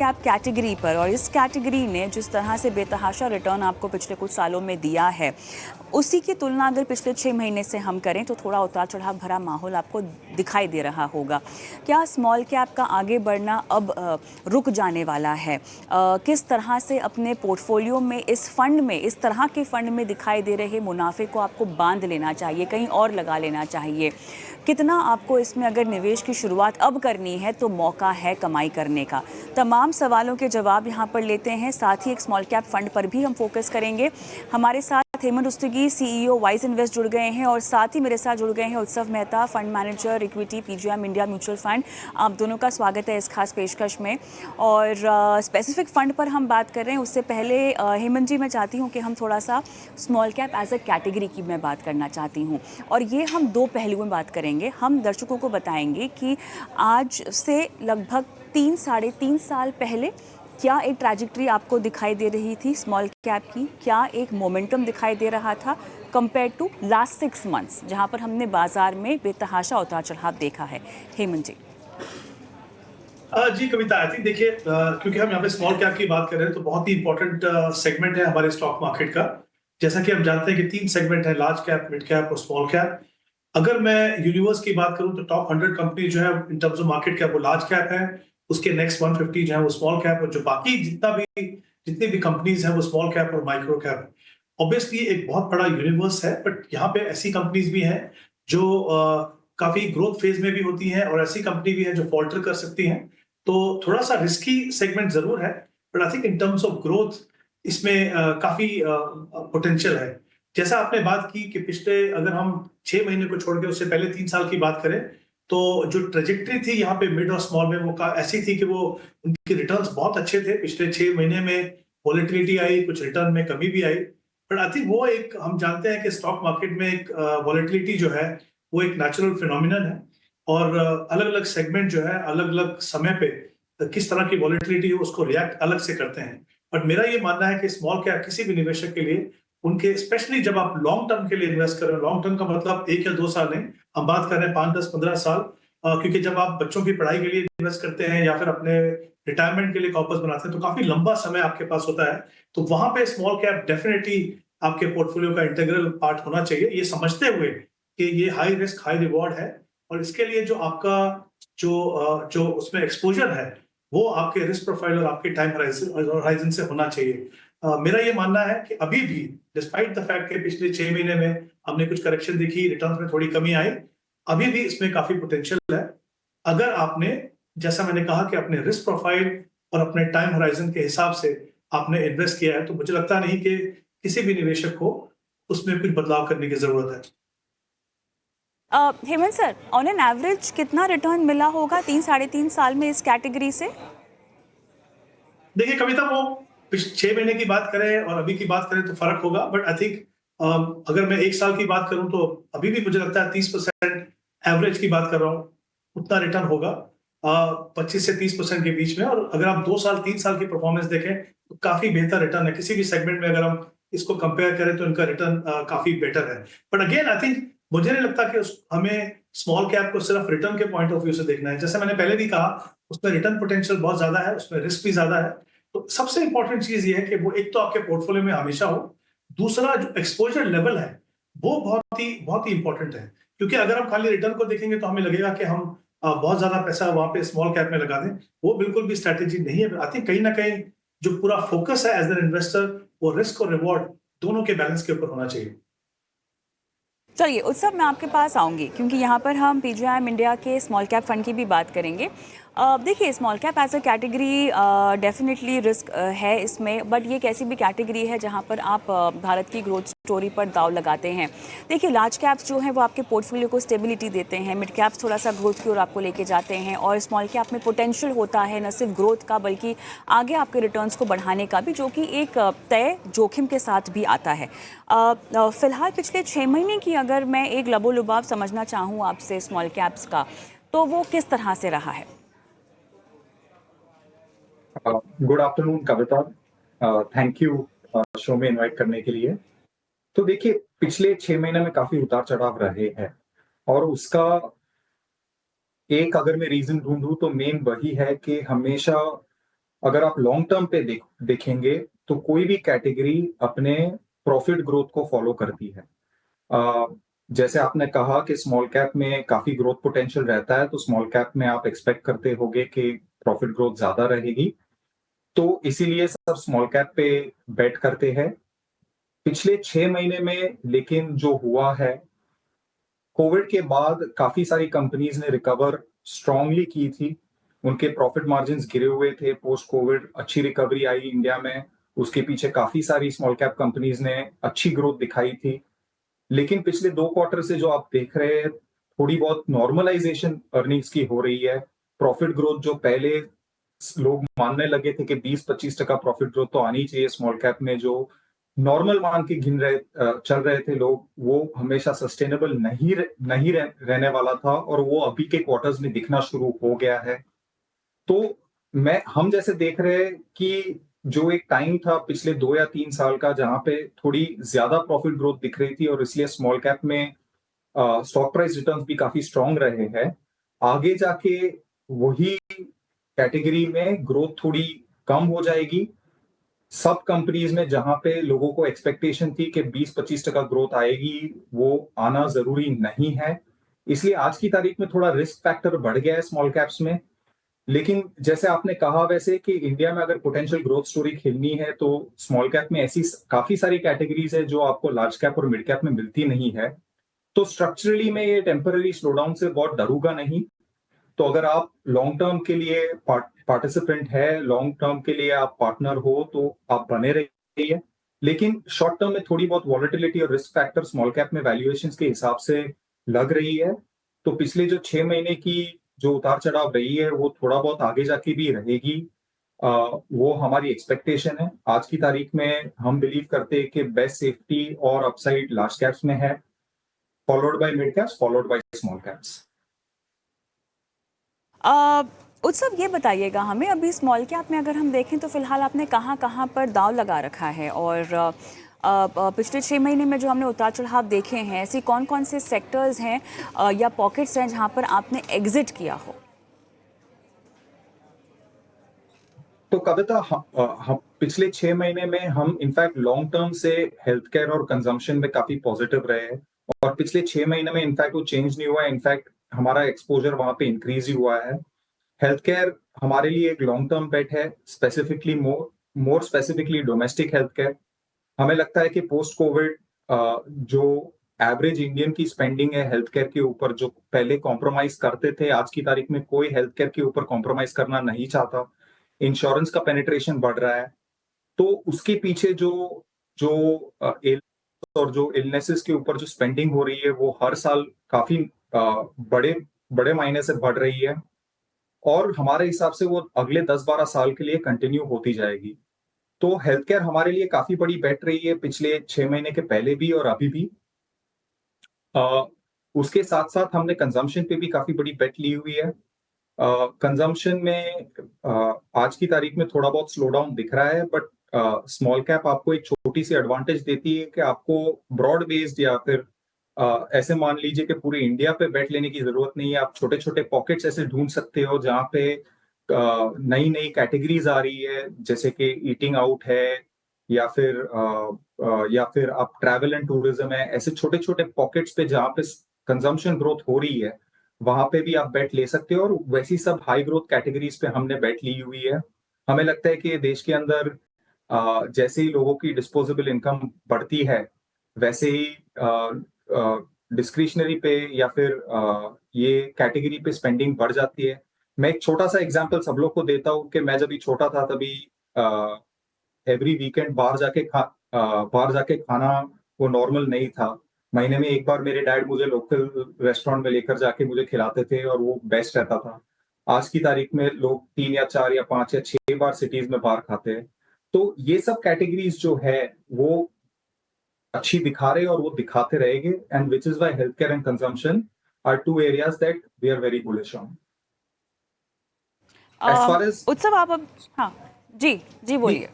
Cap category पर, और इस कैटेगरी ने जिस तरह से बेतहाशा रिटर्न आपको पिछले कुछ सालों में दिया है, उसी की तुलना अगर पिछले 6 महीने से हम करें तो थोड़ा उतार चढ़ाव भरा माहौल आपको दिखाई दे रहा होगा। क्या स्मॉल कैप का आगे बढ़ना अब रुक जाने वाला है? किस तरह से अपने पोर्टफोलियो में इस तरह के फंड में दिखाई दे रहे मुनाफे को आपको बांध लेना चाहिए, कहीं और लगा लेना चाहिए? कितना आपको इसमें अगर निवेश की शुरुआत अब करनी है तो मौका है कमाई करने का? तमाम सवालों के जवाब यहाँ पर लेते हैं। साथ ही एक स्मॉल कैप फंड पर भी हम फोकस करेंगे। हमारे साथ Hemant Rustagi, CEO wise invest जुड़ गए हैं, और साथ ही मेरे साथ जुड़ गए हैं उत्सव Mehta, fund manager equity PGM India mutual fund. आप दोनों का स्वागत है इस खास पेशकश में। और स्पेसिफिक फंड पर हम बात कर रहे हैं उससे पहले हेमंत जी, मैं चाहती हूँ कि हम थोड़ा सा small cap as a category की मैं बात करना चाहती हूँ, और ये हम दो पहलुओं में बात करेंगे। हम दर्शकों को बताएंगे कि आज से लगभग 3-3.5 साल पहले क्या एक ट्रैजेक्टरी आपको दिखाई दे रही थी स्मॉल कैप की, क्या एक मोमेंटम दिखाई दे रहा था कंपेयर टू लास्ट 6 मंथ्स, जहां पर हमने बाजार में बेतहाशा उतार चढ़ाव देखा है? हेमंत जी। जी कविता, आई थिंक देखिए, क्योंकि हम यहाँ पे स्मॉल कैप की बात कर रहे हैं तो बहुत ही इंपॉर्टेंट सेगमेंट है हमारे स्टॉक मार्केट का। जैसा कि हम जानते हैं कि 3 सेगमेंट है, लार्ज कैप, मिड कैप और स्मॉल कैप। अगर मैं यूनिवर्स की बात करूं तो टॉप 100 कंपनी जो है in terms of market cap वो लार्ज कैप है, उसके नेक्स्ट 150 जो है वो स्मॉल कैप, और जो बाकी जितनी भी कंपनीज है वो स्मॉल कैप और माइक्रो कैप। ऑब्वियसली एक बहुत बड़ा यूनिवर्स है, बट यहाँ पे ऐसी कंपनीज भी हैं जो काफी ग्रोथ फेज में भी होती हैं, और ऐसी कंपनी भी है जो फॉल्टर कर सकती हैं। तो थोड़ा सा रिस्की सेगमेंट जरूर है, but I think in terms of growth इसमें काफी पोटेंशियल है। जैसा आपने बात की कि पिछले, अगर हम 6 महीने को छोड़ के उससे पहले 3 साल की बात करें, तो जो ट्रेजेक्ट्री थी यहाँ पे मिड और स्मॉल में वो ऐसी थी कि वो उनके रिटर्न्स बहुत अच्छे थे। पिछले 6 महीने में वॉलेटिलिटी आई, कुछ रिटर्न में कमी भी आई, बट आई थिंक वो एक, हम जानते हैं कि स्टॉक मार्केट में एक वॉलेटिलिटी जो है वो एक नेचुरल फिनोमिनन है, और अलग अलग सेगमेंट जो है अलग अलग समय पे किस तरह की वॉलेटिलिटी है उसको रिएक्ट अलग से करते हैं। बट मेरा ये मानना है कि स्मॉल कैप किसी भी निवेशक के लिए, उनके स्पेशली जब आप लॉन्ग टर्म के लिए इन्वेस्ट कर रहे हो, लॉन्ग टर्म का मतलब 1 या 2 साल नहीं, हम बात कर रहे हैं 5, 10, 15 साल, क्योंकि जब आप बच्चों की पढ़ाई के लिए इन्वेस्ट करते हैं या फिर अपने रिटायरमेंट के लिए कॉर्पस बनाते हैं तो काफी लंबा समय आपके पास होता है। तो वहां पे स्मॉल कैप डेफिनेटली आपके पोर्टफोलियो का इंटीग्रल पार्ट होना चाहिए, ये समझते हुए कि ये हाई रिस्क हाई रिवॉर्ड है, और इसके लिए जो आपका जो उसमें एक्सपोजर है वो आपके रिस्क प्रोफाइल और आपके टाइम होराइजन से होना चाहिए। मेरा ये मानना है कि अभी भी डिस्पाइट द फैक्ट कि पिछले 6 महीने में हमने कुछ करेक्शन देखी, रिटर्न्स में थोड़ी कमी आई, अभी भी इसमें काफी पोटेंशियल है। अगर आपने, जैसा मैंने कहा कि अपने रिस्क प्रोफाइल और अपने टाइम होराइजन के हिसाब से आपने इन्वेस्ट किया है, तो मुझे लगता नहीं कि किसी भी निवेशक को उसमें कुछ बदलाव करने की जरूरत है। Hemant sir, on an average कितना रिटर्न मिला होगा 3-3.5 साल में इस कैटेगरी से? देखिए कविता, वो 6 महीने की बात करें और अभी की बात करें तो फर्क होगा, बट आई थिंक अगर मैं 1 साल की बात करूं तो अभी भी मुझे लगता है 30% एवरेज की बात कर रहा हूं, उतना रिटर्न होगा 25 से 30% के बीच में। और अगर आप 2 साल 3 साल की परफॉर्मेंस देखें तो काफी बेहतर रिटर्न है। किसी भी सेगमेंट में अगर हम इसको कंपेयर करें तो इनका रिटर्न काफी बेटर है। बट अगेन आई थिंक मुझे नहीं लगता कि हमें स्मॉल कैप को सिर्फ रिटर्न के पॉइंट ऑफ व्यू से देखना है। जैसे मैंने पहले भी कहा, उसमें रिटर्न पोटेंशियल बहुत ज्यादा है, उसमें रिस्क भी ज्यादा है। तो सबसे इंपॉर्टेंट चीज ये है कि वो एक तो आपके पोर्टफोलियो में हमेशा हो, दूसरा जो एक्सपोजर लेवल है वो बहुत ही इंपॉर्टेंट है। क्योंकि अगर हम खाली रिटर्न को देखेंगे तो हमें लगेगा कि हम बहुत ज्यादा पैसा वहां पे स्मॉल कैप में लगा दें, वो बिल्कुल भी स्ट्रैटेजी नहीं है। आई थिंक कहीं ना कहीं जो पूरा फोकस है एज एन इन्वेस्टर, वो रिस्क और रिवॉर्ड दोनों के बैलेंस के ऊपर होना चाहिए। चलिए उत्सव, मैं आपके पास आऊंगी क्योंकि यहाँ पर हम पीजीआईएम इंडिया के स्मॉल कैप फंड की भी बात करेंगे। देखिए, small cap as a category definitely risk है इसमें, बट ये एक ऐसी भी कैटेगरी है जहाँ पर आप भारत की ग्रोथ स्टोरी पर दाव लगाते हैं। देखिए, लार्ज कैप्स जो हैं वो आपके पोर्टफोलियो को स्टेबिलिटी देते हैं, मिड कैप्स थोड़ा सा ग्रोथ की ओर आपको लेके जाते हैं, और स्मॉल कैप में पोटेंशियल होता है न सिर्फ ग्रोथ का बल्कि आगे आपके रिटर्न्स को बढ़ाने का भी, जो कि एक तय जोखिम के साथ भी आता है। फिलहाल पिछले 6 महीने की अगर मैं एक लबोलुबाव समझना चाहूँ आपसे स्मॉल कैप्स का, तो वो किस तरह से रहा है? Good afternoon Kavita, thank you show में इनवाइट करने के लिए। तो देखिए, पिछले 6 महीने में काफी उतार चढ़ाव रहे हैं, और उसका एक अगर मैं रीजन ढूंढूं तो मेन वही है कि हमेशा अगर आप लॉन्ग टर्म पे देखेंगे तो कोई भी कैटेगरी अपने प्रॉफिट ग्रोथ को फॉलो करती है। जैसे आपने कहा कि स्मॉल कैप में काफी ग्रोथ पोटेंशियल रहता है, तो स्मॉल कैप में आप एक्सपेक्ट करते होगे कि प्रॉफिट ग्रोथ ज्यादा रहेगी, तो इसीलिए सब स्मॉल कैप पे बेट करते हैं। पिछले 6 महीने में लेकिन जो हुआ है, कोविड के बाद काफी सारी कंपनीज ने रिकवर स्ट्रांगली की थी। उनके प्रॉफिट मार्जिन्स गिरे हुए थे, पोस्ट कोविड अच्छी रिकवरी आई इंडिया में। उसके पीछे काफी सारी स्मॉल कैप कंपनीज ने अच्छी ग्रोथ दिखाई थी। लेकिन पिछले 2 क्वार्टर से जो आप देख रहे हैं, थोड़ी बहुत नॉर्मलाइजेशन अर्निंग्स की हो रही है। प्रॉफिट ग्रोथ जो पहले लोग मानने लगे थे कि 20-25% प्रॉफिट ग्रोथ तो आनी चाहिए स्मॉल कैप में, जो नॉर्मल मान के चल रहे थे लोग, वो हमेशा सस्टेनेबल नहीं रहने वाला था, और वो अभी के क्वार्टर्स में दिखना शुरू हो गया है। तो हम जैसे देख रहे हैं कि जो एक टाइम था पिछले 2 या 3 साल का, जहां पे थोड़ी ज्यादा प्रॉफिट ग्रोथ दिख रही थी और इसलिए स्मॉल कैप में स्टॉक प्राइस रिटर्न्स भी काफी स्ट्रांग रहे हैं। आगे जाके वही कैटेगरी में ग्रोथ थोड़ी कम हो जाएगी। सब कंपनीज में जहां पे लोगों को एक्सपेक्टेशन थी कि 20-25% ग्रोथ आएगी, वो आना जरूरी नहीं है। इसलिए आज की तारीख में थोड़ा रिस्क फैक्टर बढ़ गया है स्मॉल कैप्स में। लेकिन जैसे आपने कहा वैसे कि इंडिया में अगर पोटेंशियल ग्रोथ स्टोरी खेलनी है, तो स्मॉल कैप में ऐसी काफी सारी कैटेगरीज है जो आपको लार्ज कैप और मिड कैप में मिलती नहीं है। तो स्ट्रक्चरली मैं ये टेम्पररी स्लोडाउन से बहुत डरूंगा नहीं। तो अगर आप लॉन्ग टर्म के लिए पार्टिसिपेंट है, लॉन्ग टर्म के लिए आप पार्टनर हो, तो आप बने रहिए। लेकिन शॉर्ट टर्म में थोड़ी बहुत वॉलेटिलिटी और रिस्क फैक्टर स्मॉल कैप में वैल्यूएशंस के हिसाब से लग रही है। तो पिछले जो 6 महीने की जो उतार चढ़ाव रही है, वो थोड़ा बहुत आगे जाके भी रहेगी। वो हमारी एक्सपेक्टेशन है। आज की तारीख में हम बिलीव करते हैं कि बेस्ट सेफ्टी और अपसाइड लार्ज कैप्स में है, followed by mid caps, followed by small caps. अ, उत्सव ये बताइएगा हमें, अभी स्मॉल कैप में अगर हम देखें तो फिलहाल आपने कहाँ कहाँ पर दांव लगा रखा है, और पिछले 6 महीने में जो हमने उतार चढ़ाव देखे हैं, ऐसी कौन कौन से सेक्टर्स हैं या पॉकेट्स हैं जहाँ पर आपने एग्जिट किया हो? तो कविता, हम पिछले 6 महीने में हम इनफैक्ट लॉन्ग टर्म से हेल्थ केयर और कंजम्पशन में काफी पॉजिटिव रहे हैं, और पिछले 6 महीने में इनफैक्ट वो चेंज नहीं हुआ है। इनफैक्ट हमारा एक्सपोजर वहां पे इंक्रीज ही हुआ है। हेल्थ केयर हमारे लिए एक लॉन्ग टर्म बेट है, specifically more specifically domestic health care. हमें लगता है कि पोस्ट कोविड जो एवरेज इंडियन की स्पेंडिंग है हेल्थ केयर के ऊपर, जो पहले कॉम्प्रोमाइज करते थे, आज की तारीख में कोई हेल्थ केयर के ऊपर कॉम्प्रोमाइज करना नहीं चाहता। इंश्योरेंस का पेनिट्रेशन बढ़ रहा है, तो उसके पीछे जो जो और जो इलनेसेस के ऊपर जो स्पेंडिंग हो रही है, वो हर साल काफी बड़े बड़े मायने से बढ़ रही है, और हमारे हिसाब से वो अगले 10-12 साल के लिए कंटिन्यू होती जाएगी। तो हेल्थ केयर हमारे लिए काफी बड़ी बेट रही है पिछले 6 महीने के पहले भी और अभी भी। उसके साथ साथ हमने कंजम्पशन पे भी काफी बड़ी बेट ली हुई है। कंजम्पशन में आज की तारीख में थोड़ा बहुत स्लो डाउन दिख रहा है, बट स्मॉल कैप आपको एक छोटी सी एडवांटेज देती है कि आपको ब्रॉड बेस्ड या फिर ऐसे मान लीजिए कि पूरे इंडिया पे बेट लेने की जरूरत नहीं है। आप छोटे छोटे पॉकेट्स ऐसे ढूंढ सकते हो जहाँ पे नई नई कैटेगरीज आ रही है, जैसे कि ईटिंग आउट है, या फिर आप ट्रैवल एंड टूरिज्म है। ऐसे छोटे छोटे पॉकेट्स पे जहाँ पे कंजम्पशन ग्रोथ हो रही है, वहां पे भी आप बेट ले सकते हो, और वैसी सब हाई ग्रोथ कैटेगरीज पे हमने बेट ली हुई है। हमें लगता है कि देश के अंदर जैसे ही लोगों की डिस्पोजेबल इनकम बढ़ती है, वैसे ही डिस्क्रिशनरी पे या फिर ये कैटेगरी पे स्पेंडिंग बढ़ जाती है। मैं एक छोटा सा एग्जांपल सब लोग को देता हूँ कि मैं जब छोटा था तभी एवरी वीकेंड बाहर जाके खाना वो नॉर्मल नहीं था। महीने में एक बार मेरे डैड मुझे लोकल रेस्टोरेंट में लेकर जाके मुझे खिलाते थे, और वो बेस्ट रहता था। आज की तारीख में लोग 3 या 4 या 5 या 6 बार सिटीज में बाहर खाते हैं। तो ये सब कैटेगरीज जो है वो अच्छी दिखा रहे और वो दिखाते रहेंगे, and which is why health care and consumption are two areas that we are very bullish on. As far as उत्सव आप अब, हाँ जी जी बोलिए।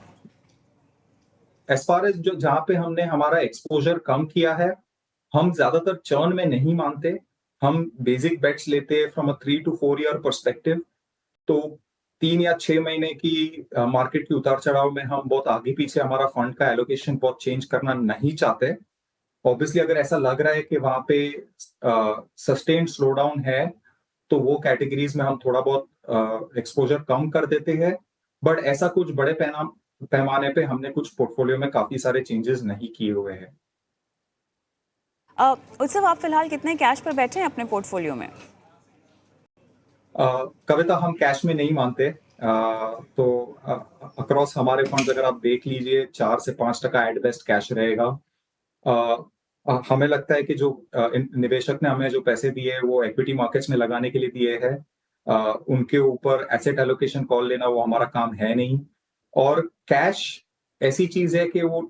एज फार एज जो जहां पे हमने हमारा एक्सपोजर कम किया है, हम ज्यादातर चर्न में नहीं मानते। हम बेसिक बेट्स लेते हैं from a 3 to 4 year perspective. तो 3 या 6 महीने की मार्केट की उतार चढ़ाव में हम बहुत आगे पीछे हमारा फंड का एलोकेशन बहुत चेंज करना नहीं चाहते। ऑब्वियसली अगर ऐसा लग रहा है कि वहां पे सस्टेन्ड स्लो डाउन है, तो वो कैटेगरीज में हम थोड़ा बहुत एक्सपोजर कम कर देते हैं। बट ऐसा कुछ बड़े पैमाने पे हमने कुछ पोर्टफोलियो में काफी सारे चेंजेस नहीं किए हुए हैं। उत्सव, आप फिलहाल कितने कैश पर बैठे हैं अपने पोर्टफोलियो में? कविता, हम कैश में नहीं मानते। तो अक्रॉस हमारे फंड्स अगर आप देख लीजिए 4 से 5% एट बेस्ट कैश रहेगा। हमें लगता है कि जो निवेशक ने हमें जो पैसे दिए हैं वो इक्विटी मार्केट्स में लगाने के लिए दिए हैं। उनके ऊपर एसेट एलोकेशन कॉल लेना वो हमारा काम है नहीं। और कैश ऐसी चीज है कि वो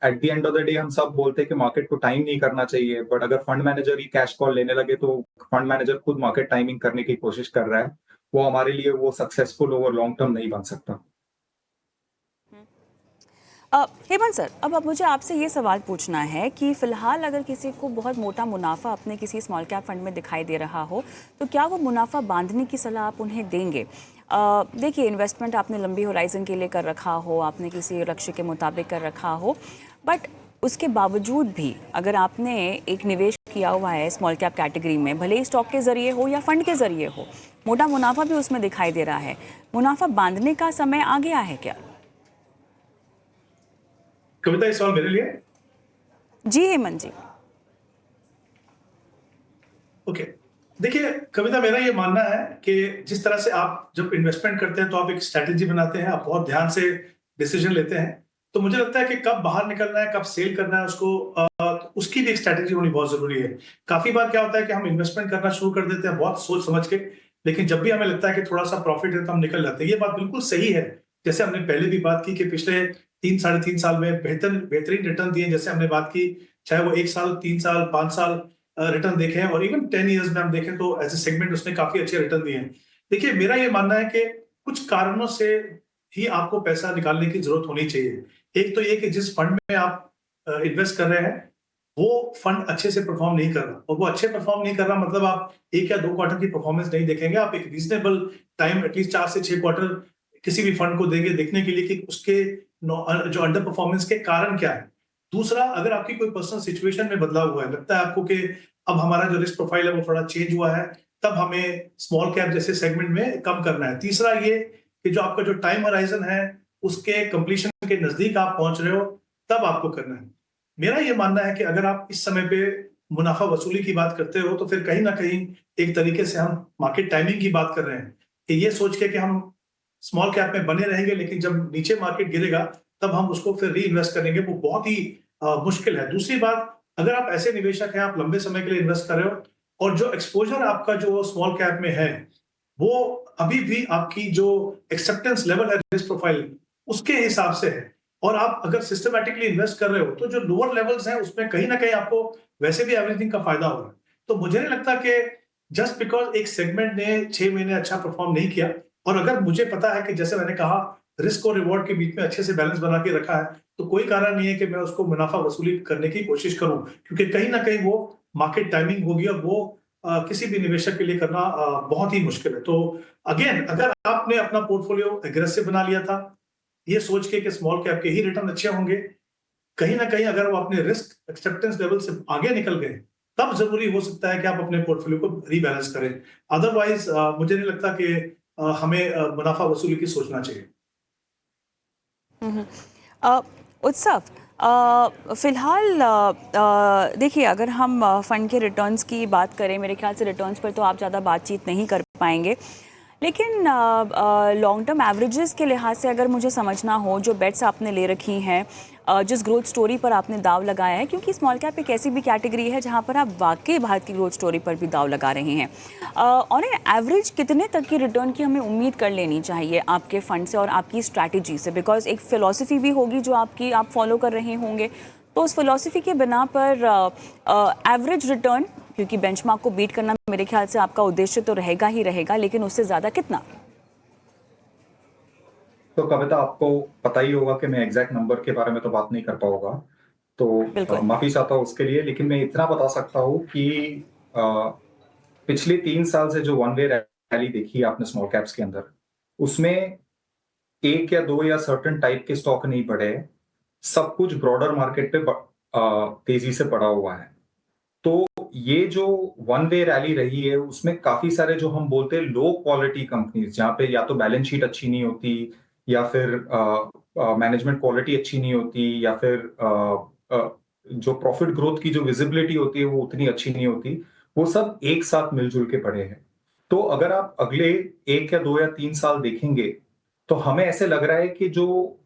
at the end of the day हम सब बोलते हैं कि मार्केट को टाइम नहीं करना चाहिए, बट अगर फंड मैनेजर ही कैश कॉल लेने लगे तो फंड मैनेजर खुद मार्केट टाइमिंग करने की कोशिश कर रहा है। वो हमारे लिए वो सक्सेसफुल ओवर लॉन्ग टर्म नहीं बन सकता। हेमंत सर, अब मुझे आपसे ये सवाल पूछना है कि फ़िलहाल अगर किसी को बहुत मोटा मुनाफा अपने किसी स्मॉल कैप फंड में दिखाई दे रहा हो, तो क्या वो मुनाफा बांधने की सलाह आप उन्हें देंगे? देखिए, इन्वेस्टमेंट आपने लंबी होराइजन के लिए कर रखा हो, आपने किसी लक्ष्य के मुताबिक कर रखा हो, बट उसके बावजूद भी अगर आपने एक निवेश किया हुआ है स्मॉल कैप कैटेगरी में, भले ही स्टॉक के ज़रिए हो या फंड के ज़रिए हो, मोटा मुनाफा भी उसमें दिखाई दे रहा है, मुनाफा बांधने का समय आ गया है क्या? कविता, ये सवाल मेरे लिए? जी हेमंत जी। ओके, देखिए कविता, मेरा ये मानना है कि जिस तरह से आप जब इन्वेस्टमेंट करते हैं तो आप एक स्ट्रैटेजी बनाते हैं, आप बहुत ध्यान से डिसीजन लेते हैं। तो मुझे लगता है कि कब बाहर निकलना है, कब सेल करना है, उसकी भी एक स्ट्रैटेजी होनी बहुत जरूरी है। काफी बार क्या होता है कि हम इन्वेस्टमेंट करना शुरू कर देते हैं बहुत सोच समझ के, लेकिन जब भी हमें लगता है कि थोड़ा सा प्रॉफिट है तो हम निकल जाते हैं। ये बात बिल्कुल सही है। जैसे हमने पहले भी बात की कि पिछले 3 साढ़े 3 साल में बेहतरीन रिटर्न दिए, जैसे हमने बात की, चाहे वो 1 साल, 3 साल, 5 साल रिटर्न देखे हैं, और इवन 10 ईयर्स में हम देखें तो एज ए सेगमेंट उसने काफी अच्छे रिटर्न दिए हैं। देखिए, मेरा ये मानना है कि कुछ कारणों से ही आपको पैसा निकालने की जरूरत होनी चाहिए। एक तो ये कि जिस फंड में आप इन्वेस्ट कर रहे हैं वो फंड अच्छे से परफॉर्म नहीं कर रहा, और वो अच्छे परफॉर्म नहीं कर रहा मतलब आप 1 या 2 क्वार्टर की परफॉर्मेंस नहीं देखेंगे, आप एक रीजनेबल टाइम एटलीस्ट 4 से 6 क्वार्टर किसी भी फंड को देंगे देखने के लिए कि उसके जो अंडर परफॉर्मेंस के कारण क्या है। दूसरा, अगर आपकी कोई पर्सनल सिचुएशन में बदलाव हुआ है, लगता है आपको कि अब हमारा जो रिस्क प्रोफाइल है वो थोड़ा चेंज हुआ है, तब हमें स्मॉल कैप जैसे सेगमेंट में कम करना है। तीसरा ये कि जो आपका जो टाइम होराइजन है उसके कंप्लीशन के नजदीक आप पहुंच रहे हो, तब आपको करना है। मेरा ये मानना है कि अगर आप इस समय पे मुनाफा वसूली की बात करते हो तो फिर कहीं ना कहीं एक तरीके से हम मार्केट टाइमिंग की बात कर रहे हैं, कि ये सोच के कि हम स्मॉल कैप में बने रहेंगे लेकिन जब नीचे मार्केट गिरेगा तब हम उसको फिर री इन्वेस्ट करेंगे, वो बहुत ही मुश्किल है। दूसरी बात, अगर आप ऐसे निवेशक हैं, आप लंबे समय के लिए इन्वेस्ट कर रहे हो और जो एक्सपोजर आपका जो स्मॉल कैप में है वो अभी भी आपकी जो एक्सेप्टेंस लेवल है रिस्क प्रोफाइल उसके हिसाब से है, और आप अगर सिस्टमैटिकली इन्वेस्ट कर रहे हो तो जो लोअर लेवल्स हैं उसमें कहीं ना कहीं आपको वैसे भी एवरीथिंग का फायदा हो रहा है। तो मुझे नहीं लगता कि जस्ट बिकॉज एक सेगमेंट ने 6 महीने अच्छा परफॉर्म नहीं किया, और अगर मुझे पता है कि जैसे मैंने कहा रिस्क और रिवॉर्ड के बीच में अच्छे से बैलेंस बना के रखा है, तो कोई कारण नहीं है कि मैं उसको मुनाफा वसूली करने की कोशिश करूं, क्योंकि कहीं ना कहीं वो मार्केट टाइमिंग होगी और वो किसी भी निवेशक के लिए करना बहुत ही मुश्किल है। तो अगेन, अगर आपने अपना पोर्टफोलियो एग्रेसिव बना लिया था ये सोच के कि स्मॉल कैप के ही रिटर्न अच्छे होंगे, कहीं ना कहीं अगर वो अपने रिस्क एक्सेप्टेंस लेवल से आगे निकल गए तब जरूरी हो सकता है कि आप अपने पोर्टफोलियो को रीबैलेंस करें। अदरवाइज मुझे नहीं लगता कि हमें मुनाफा वसूली की सोचना चाहिए। अ, उत्सव, फिलहाल देखिए, अगर हम फंड के रिटर्न्स की बात करें, मेरे ख्याल से रिटर्न्स पर तो आप ज़्यादा बातचीत नहीं कर पाएंगे, लेकिन लॉन्ग टर्म एवरेजेस के लिहाज से अगर मुझे समझना हो, जो बेट्स आपने ले रखी हैं, जिस ग्रोथ स्टोरी पर आपने दाव लगाया है, क्योंकि स्मॉल कैप एक ऐसी भी कैटेगरी है जहां पर आप वाकई भारत की ग्रोथ स्टोरी पर भी दाव लगा रहे हैं, ऑन एन एवरेज कितने तक की रिटर्न की हमें उम्मीद कर लेनी चाहिए आपके फंड से और आपकी स्ट्रैटेजी से? बिकॉज एक फ़िलॉसफी भी होगी जो आप फॉलो कर रहे होंगे, तो उस फिलॉसफी के बिना पर एवरेज रिटर्न, क्योंकि बेंचमार्क को बीट करना मेरे ख्याल से आपका उद्देश्य तो रहेगा ही रहेगा, लेकिन उससे ज़्यादा कितना? तो कविता, आपको पता ही होगा कि मैं एग्जैक्ट नंबर के बारे में तो बात नहीं कर पाऊंगा, तो बिल्कुल। माफी चाहता हूँ उसके लिए, लेकिन मैं इतना बता सकता हूँ कि पिछले 3 साल से जो वन वे रैली देखी है आपने स्मॉल कैप्स के अंदर, उसमें एक या दो या सर्टेन टाइप के स्टॉक नहीं बढ़े, सब कुछ ब्रॉडर मार्केट पे तेजी से बढ़ा हुआ है। तो ये जो वन वे रैली रही है उसमें काफी सारे जो हम बोलते हैं लो क्वालिटी कंपनीज, जहां पे या तो बैलेंस शीट अच्छी नहीं होती, या फिर मैनेजमेंट क्वालिटी अच्छी नहीं होती, या फिर जो प्रॉफिट ग्रोथ की जो विजिबिलिटी होती है वो उतनी अच्छी नहीं होती, वो सब एक साथ मिलजुल के पड़े हैं। तो अगर आप अगले 1 या 2 या 3 साल देखेंगे तो हमें ऐसे लग रहा है कि जो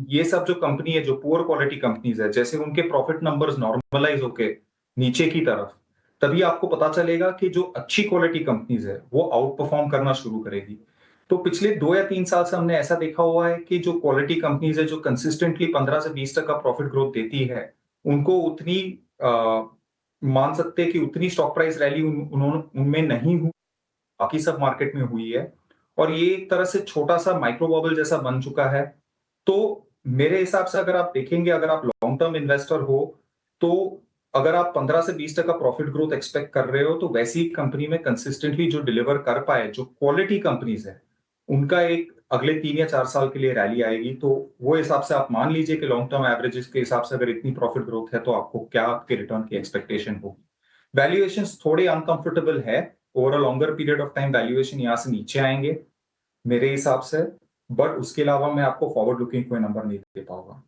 ये सब जो कंपनी है, जो पुअर क्वालिटी कंपनीज है, जैसे उनके प्रॉफिट नंबर्स नॉर्मलाइज होके नीचे की तरफ, तभी आपको पता चलेगा कि जो अच्छी क्वालिटी कंपनीज है वो आउट परफॉर्म करना शुरू करेगी। तो पिछले 2 या 3 साल से हमने ऐसा देखा हुआ है कि जो क्वालिटी कंपनीज है जो कंसिस्टेंटली 15 से 20% प्रॉफिट ग्रोथ देती है, उनको उतनी मान सकते हैं कि उतनी स्टॉक प्राइस रैली उनमें नहीं हुई, बाकी सब मार्केट में हुई है। और ये एक तरह से छोटा सा माइक्रो बबल जैसा बन चुका है। तो मेरे हिसाब से अगर आप देखेंगे, अगर आप लॉन्ग टर्म इन्वेस्टर हो, तो अगर आप 15 से 20% प्रॉफिट ग्रोथ एक्सपेक्ट कर रहे हो, तो वैसी कंपनी में कंसिस्टेंटली जो डिलीवर कर पाए, जो क्वालिटी कंपनीज है, उनका एक अगले 3 या 4 साल के लिए रैली आएगी। तो वो हिसाब से आप मान लीजिए कि लॉन्ग टर्म एवरेजेस के हिसाब से अगर इतनी प्रॉफिट ग्रोथ है तो आपको क्या आपके रिटर्न की एक्सपेक्टेशन होगी। वैल्यूएशंस थोड़े अनकंफर्टेबल है, over a longer period of time valuation यहाँ से नीचे आएंगे मेरे हिसाब से, बट उसके अलावा मैं आपको फॉरवर्ड लुकिंग कोई नंबर नहीं दे पाऊंगा।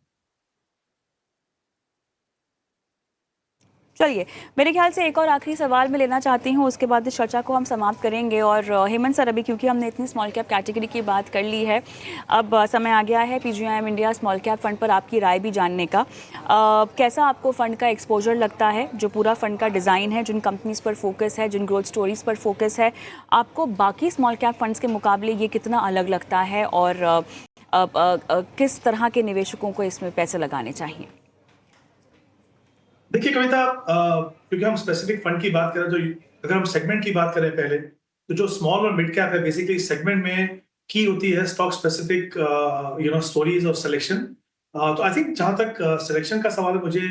चलिए, मेरे ख्याल से एक और आखिरी सवाल मैं लेना चाहती हूँ, उसके बाद इस चर्चा को हम समाप्त करेंगे। और हेमंत सर, अभी क्योंकि हमने इतनी स्मॉल कैप कैटेगरी की बात कर ली है, अब समय आ गया है PGIM India small cap fund पर आपकी राय भी जानने का। कैसा आपको फंड का एक्सपोजर लगता है, जो पूरा फंड का डिज़ाइन है, जिन कंपनीज पर फोकस है, जिन ग्रोथ स्टोरीज पर फोकस है, आपको बाकी स्मॉल कैप फंड्स के मुकाबले ये कितना अलग लगता है, और किस तरह के निवेशकों को इसमें पैसे लगाने चाहिए? देखिए कविता, क्योंकि हम स्पेसिफिक फंड की बात करें, तो अगर हम सेगमेंट की बात करें पहले, तो जो स्मॉल और मिड कैप है, बेसिकली सेगमेंट में की होती है स्टॉक स्पेसिफिक स्टोरीज और सिलेक्शन। तो आई थिंक जहां तक सिलेक्शन का सवाल है, मुझे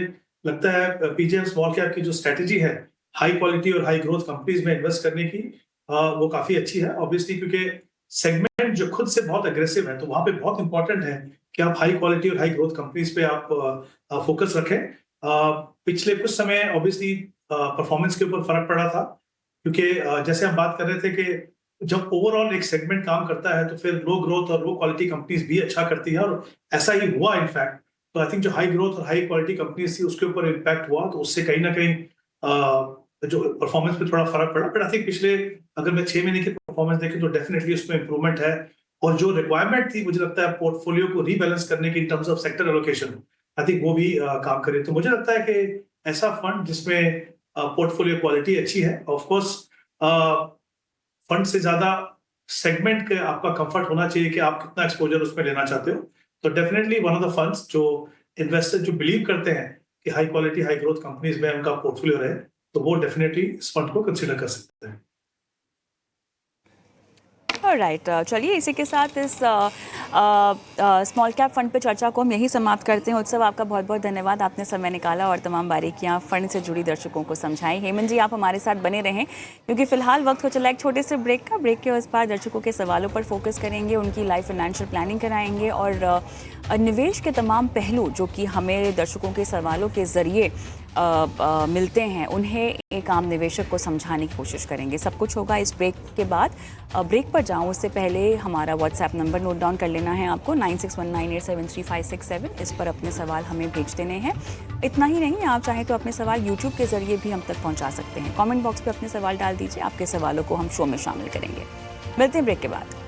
लगता है पीजीआईएम स्मॉल कैप की जो स्ट्रेटेजी है हाई क्वालिटी और हाई ग्रोथ कंपनीज में इन्वेस्ट करने की, वो काफी अच्छी है। ऑब्वियसली क्योंकि सेगमेंट जो खुद से बहुत अग्रेसिव है, तो वहां पे बहुत इंपॉर्टेंट है कि आप हाई क्वालिटी और हाई ग्रोथ कंपनीज पे आप फोकस रखें। पिछले कुछ समय ऑब्वियसली परफॉर्मेंस के ऊपर फर्क पड़ा था, क्योंकि जैसे हम बात कर रहे थे कि जब ओवरऑल एक सेगमेंट काम करता है तो फिर लो ग्रोथ और लो क्वालिटी कंपनीज भी अच्छा करती है, और ऐसा ही हुआ इनफैक्ट। तो आई थिंक जो हाई ग्रोथ और हाई क्वालिटी कंपनीज थी उसके ऊपर इम्पैक्ट हुआ, तो उससे कहीं ना कहीं जो परफॉर्मेंस पे थोड़ा फर्क पड़ा। बट आई थिंक पिछले अगर मैं 6 महीने की परफॉर्मेंस देखें तो डेफिनेटली उसमें इंप्रूवमेंट है। और जो रिक्वायरमेंट थी, मुझे लगता है पोर्टफोलियो को रीबैलेंस करने की in terms of sector allocation, I think वो भी काम करे। तो मुझे लगता है कि ऐसा फंड जिसमें पोर्टफोलियो क्वालिटी अच्छी है, ऑफ कोर्स फंड से ज्यादा सेगमेंट के आपका कंफर्ट होना चाहिए कि आप कितना एक्सपोजर उसमें लेना चाहते हो। तो definitely one of the funds जो इन्वेस्टर जो बिलीव करते हैं कि high quality high growth companies में उनका पोर्टफोलियो रहे, तो वो डेफिनेटली इस फंड को कंसिडर कर सकते हैं। राइट, चलिए इसी के साथ इस स्मॉल कैप फंड पे चर्चा को हम यही समाप्त करते हैं। उत्सव, आपका बहुत बहुत धन्यवाद, आपने समय निकाला और तमाम बारीकियां फंड से जुड़ी दर्शकों को समझाई। हेमंत जी, आप हमारे साथ बने रहें, क्योंकि फिलहाल वक्त हो चला एक छोटे से ब्रेक का। ब्रेक के उस पार दर्शकों के सवालों पर फोकस करेंगे, उनकी लाइफ फाइनेंशियल प्लानिंग कराएंगे, और निवेश के तमाम पहलू जो कि हमें दर्शकों के सवालों के ज़रिए मिलते हैं, उन्हें एक आम निवेशक को समझाने की कोशिश करेंगे। सब कुछ होगा इस ब्रेक के बाद। ब्रेक पर जाऊं उससे पहले हमारा व्हाट्सएप नंबर नोट डाउन कर लेना है आपको, 9619873567। इस पर अपने सवाल हमें भेज देने हैं। इतना ही नहीं, आप चाहें तो अपने सवाल यूट्यूब के ज़रिए भी हम तक पहुँचा सकते हैं। कॉमेंट बॉक्स पर अपने सवाल डाल दीजिए, आपके सवालों को हम शो में शामिल करेंगे। मिलते हैं ब्रेक के बाद।